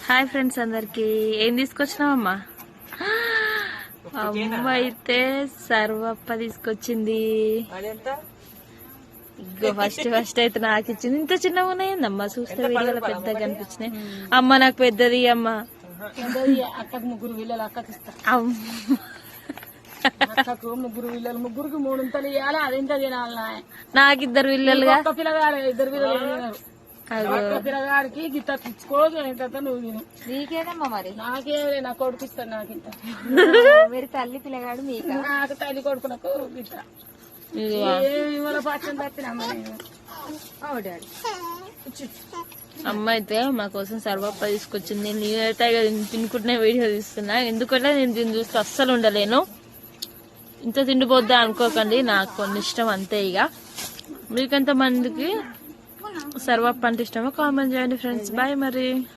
Hi friends అందరికి. ఏం తీసుకొచ్చినావమ్మా? అమ్మ అయితే సర్వప్ప తీసుకొచ్చింది. ఇగో ఫస్ట్ అయితే నాకు ఇచ్చింది. ఇంత చిన్నగా ఉన్నాయందమ్మా, చూస్తే వీడియోలో పెద్దగా అనిపించినాయి. అమ్మ నాకు పెద్దది అమ్మ. అక్కకు ముగ్గురు పిల్లలు అక్కకి ఇస్తా. అక్కకు ముగ్గురు పిల్లలు, ముగ్గురికి 3 ఉంతలు ఇవ్వాలి. అదెంత తినాలి? నాకు 2 పిల్లలుగా. ఒక్క పిల్లగాడు 2 పిల్లలు. పిల్లగాడికి గిత్త తెచ్చుకోదు. ఎంత నువ్వు తిను. నీకేదమ్మా మరి? నాకే నా కొడుకు ఇస్తాను. నాకు ఇంత మీరు తల్లి పిల్లగాడు మీకు. నాకు తల్లి కొడుకు నాకు గిత్త ఇవాళ పచ్చని తప్పినమ్మా. అమ్మ అయితే మా కోసం సర్వప్ప తీసుకొచ్చింది. నేనైతే తినుకుంటున్నా వీడియో తీస్తున్నా. ఎందుకంటే నేను దీన్ని చూస్తే అస్సలు ఉండలేను. ఇంత తిండిపోద్దా అనుకోకండి, నాకు కొన్ని ఇష్టం అంతే. ఇక మీకెంత మందికి సర్వప్ప అంటే ఇష్టమో కామెంట్ చేయండి ఫ్రెండ్స్. బాయ్ మరి.